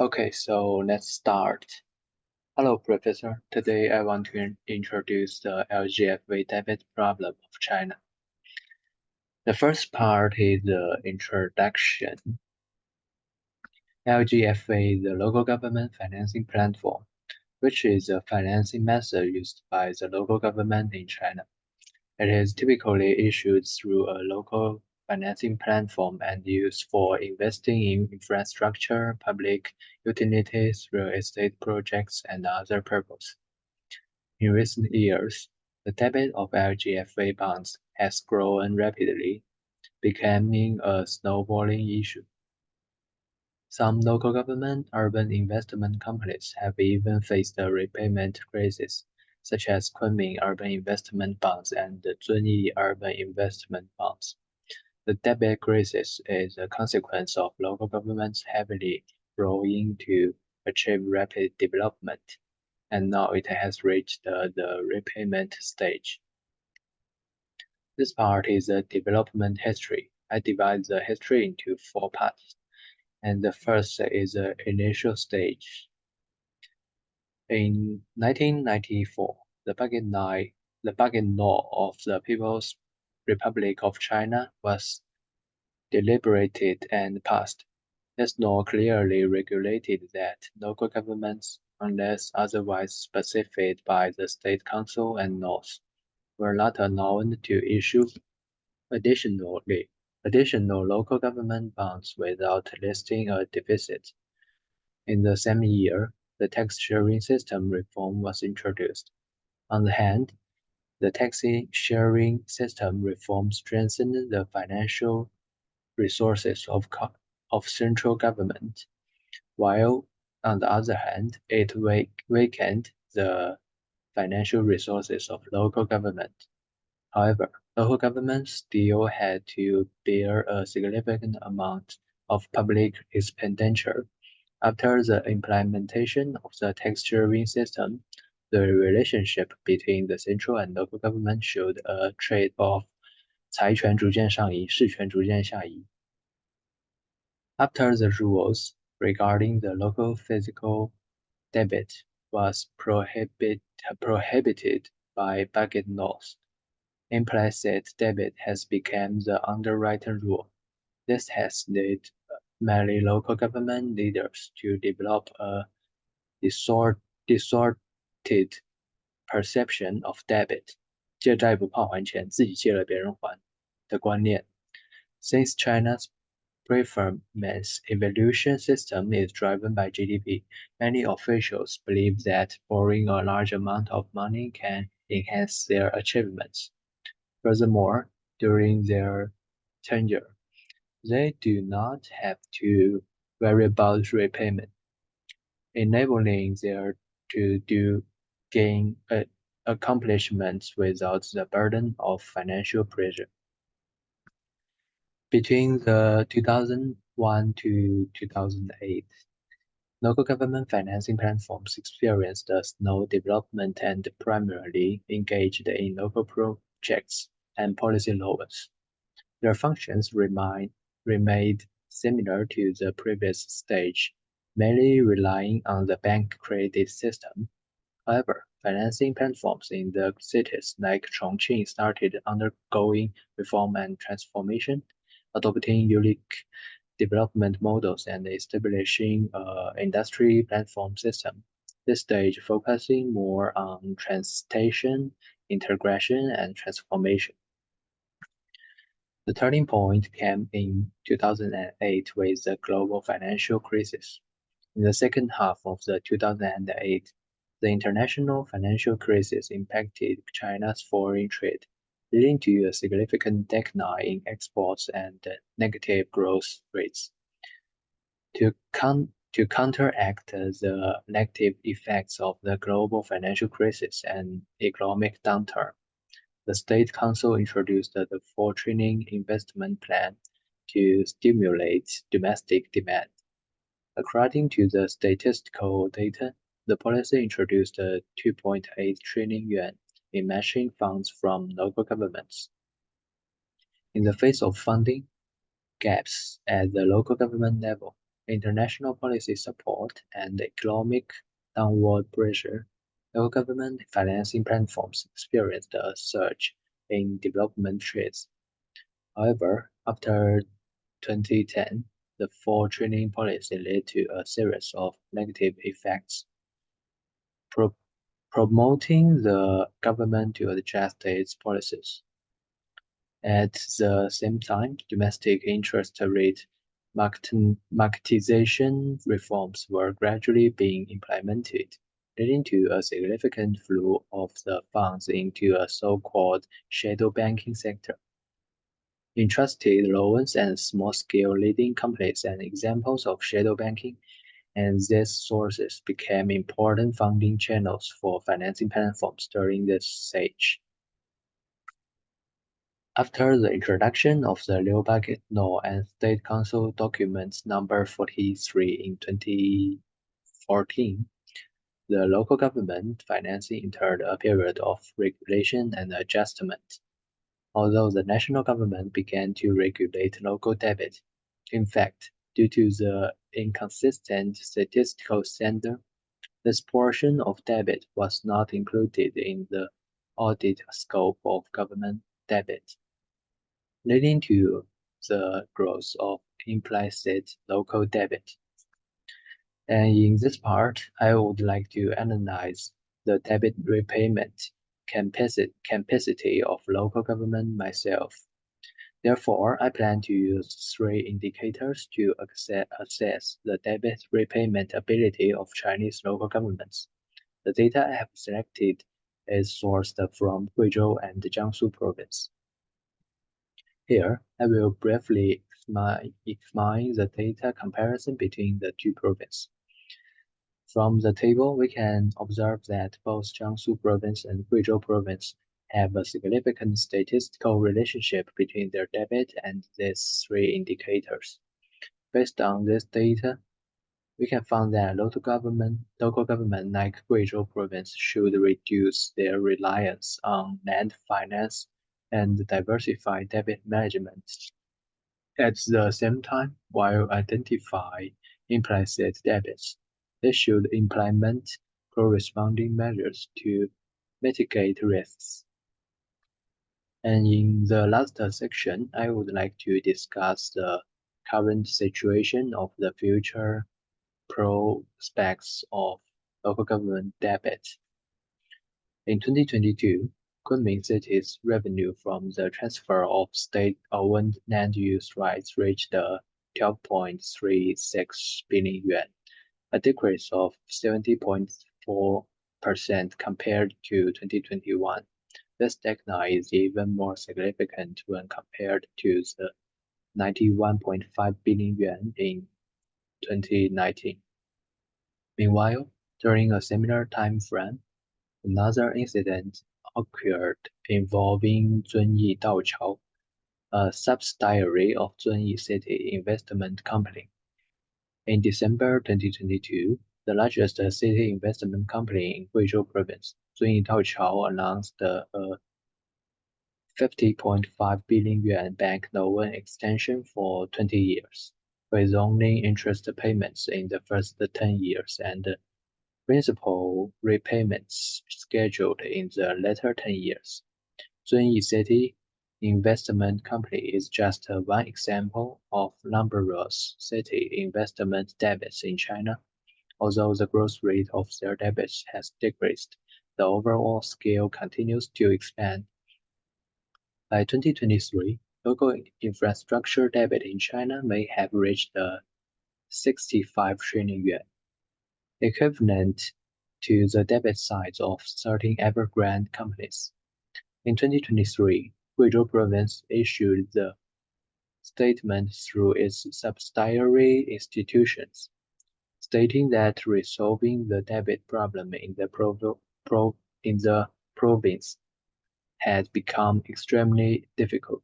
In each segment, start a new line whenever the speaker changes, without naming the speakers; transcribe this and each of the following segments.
Okay, so let's start. Hello, Professor. Today I want to introduce the LGFV debit problem of China. The first part is the introduction. LGFV is the local government financing platform, which is a financing method used by the local government in China. It is typically issued through a local financing platform and used for investing in infrastructure, public utilities, real estate projects, and other purposes. In recent years, the debit of LGFA bonds has grown rapidly, becoming a snowballing issue. Some local government urban investment companies have even faced a repayment crisis, such as Kunming Urban Investment Bonds and the Zunyi Urban Investment Bonds. The debt crisis is a consequence of local governments heavily borrowing to achieve rapid development, and now it has reached the repayment stage. This part is the development history. I divide the history into four parts, and the first is the initial stage. In 1994, the budget law of the People's Republic of China was deliberated and passed. This law clearly regulated that local governments, unless otherwise specified by the State Council and laws, were not allowed to issue additional local government bonds without listing a deficit. In the same year, the tax sharing system reform was introduced. On the hand, the tax sharing system reform strengthened the financial resources of central government, while on the other hand, it weakened the financial resources of local government. However, local governments still had to bear a significant amount of public expenditure. After the implementation of the tax sharing system, the relationship between the central and local government showed a trade of 财权逐渐上移，事权逐渐下移. After the rules regarding the local physical debit was prohibited by budget laws, implicit debit has become the underwritten rule. This has led many local government leaders to develop a distorted perception of debit 借债不怕还钱，自己借了别人还的观念. Since China's performance evaluation system is driven by GDP, many officials believe that borrowing a large amount of money can enhance their achievements. Furthermore, during their tenure, they do not have to worry about repayment, enabling them to gain accomplishments without the burden of financial pressure. Between the 2001 to 2008, local government financing platforms experienced a slow development and primarily engaged in local projects and policy loans. Their functions remained similar to the previous stage, mainly relying on the bank credit system. However, financing platforms in the cities like Chongqing started undergoing reform and transformation, adopting unique development models and establishing an industry platform system. This stage focusing more on transition, integration, and transformation. The turning point came in 2008 with the global financial crisis. In the second half of the 2008, the international financial crisis impacted China's foreign trade, leading to a significant decline in exports and negative growth rates. To counteract the negative effects of the global financial crisis and economic downturn, the State Council introduced the 4 trillion investment plan to stimulate domestic demand. According to the statistical data, the policy introduced 2.8 trillion yuan in matching funds from local governments. In the face of funding gaps at the local government level, international policy support, and economic downward pressure, local government financing platforms experienced a surge in development trades. However, after 2010, the four training policy led to a series of negative effects, promoting the government to adjust its policies. At the same time, domestic interest rate marketization reforms were gradually being implemented, leading to a significant flow of the funds into a so-called shadow banking sector. Entrusted loans and small-scale leading companies are examples of shadow banking, and these sources became important funding channels for financing platforms during this stage. After the introduction of the Liu Budget Law and State Council Document Number 43 in 2014, the local government financing entered a period of regulation and adjustment. Although the national government began to regulate local debt, in fact, due to the inconsistent statistical standard, this portion of debt was not included in the audit scope of government debt, leading to the growth of implicit local debt. And in this part, I would like to analyze the debt repayment capacity of local government myself. Therefore, I plan to use three indicators to assess the debt repayment ability of Chinese local governments. The data I have selected is sourced from Guizhou and Jiangsu province. Here, I will briefly examine the data comparison between the two provinces. From the table, we can observe that both Jiangsu province and Guizhou province have a significant statistical relationship between their debt and these three indicators. Based on this data, we can find that local government like Guizhou province should reduce their reliance on land finance and diversify debt management. At the same time, while identifying implicit debts, they should implement corresponding measures to mitigate risks. And in the last section, I would like to discuss the current situation of the future prospects of local government debt. In 2022, Kunming City's revenue from the transfer of state-owned land use rights reached 12.36 billion yuan, a decrease of 70.4% compared to 2021. This decline is even more significant when compared to the 91.5 billion yuan in 2019. Meanwhile, during a similar time frame, another incident occurred involving Zunyi Daoqiao, a subsidiary of Zunyi City Investment Company. In December 2022, the largest city investment company in Guizhou Province, Zunyi Daoqiao, announced a 50.5 billion yuan bank loan extension for 20 years, with only interest payments in the first 10 years and principal repayments scheduled in the latter 10 years. Zunyi City Investment Company is just one example of numerous city investment debts in China. Although the growth rate of their debts has decreased, the overall scale continues to expand. By 2023, local infrastructure debt in China may have reached 65 trillion yuan, equivalent to the debit size of 13 Evergrande companies. In 2023, Guizhou Province issued the statement through its subsidiary institutions, stating that resolving the debt problem in the province had become extremely difficult,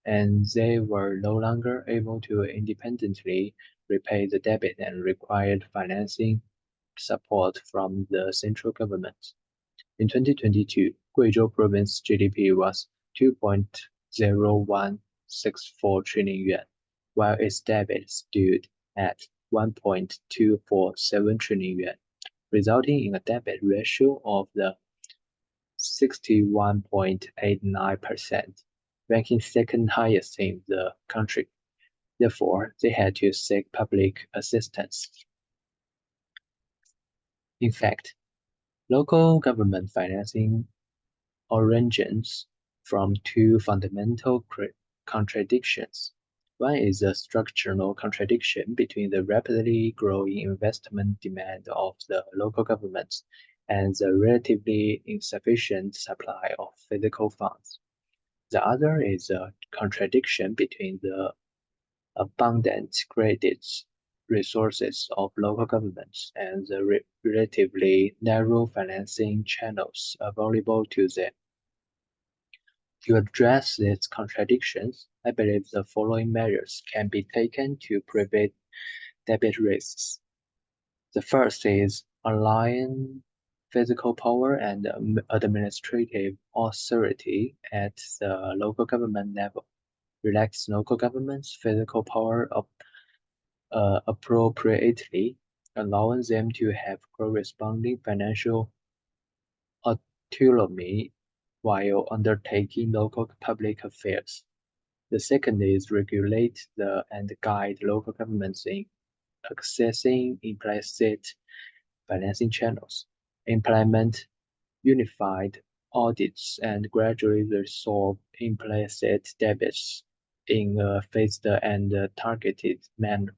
and they were no longer able to independently repay the debt and required financing support from the central government. In 2022, Guizhou Province GDP was 2.0164 trillion yuan, while its debt stood at 1.247 trillion yuan, resulting in a debt ratio of the 61.89%, ranking second highest in the country. Therefore, they had to seek public assistance. In fact, local government financing originates from two fundamental contradictions. One is a structural contradiction between the rapidly growing investment demand of the local governments and the relatively insufficient supply of physical funds. The other is a contradiction between the abundant credit resources of local governments and the relatively narrow financing channels available to them. To address these contradictions, I believe the following measures can be taken to prevent debt risks. The first is align physical power and administrative authority at the local government level. Relax local government's physical power appropriately, allowing them to have corresponding financial autonomy while undertaking local public affairs. The second is regulate and guide local governments in accessing implicit financing channels, implement unified audits, and gradually resolve implicit debits in a phased and targeted manner.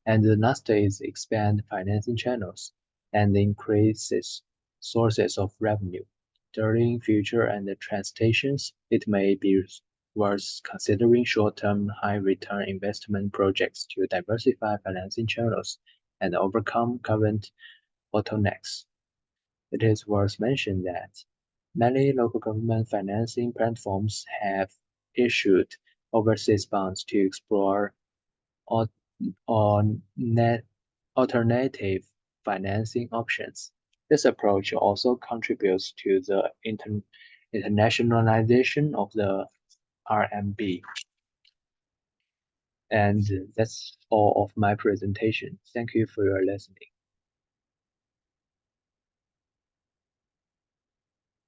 And the last is expand financing channels and increases sources of revenue. During future and transactions, it may be worth considering short-term, high-return investment projects to diversify financing channels and overcome current bottlenecks. It is worth mentioning that many local government financing platforms have issued overseas bonds to explore on alternative financing options. This approach also contributes to the internationalization of the RMB. And that's all of my presentation. Thank you for your listening.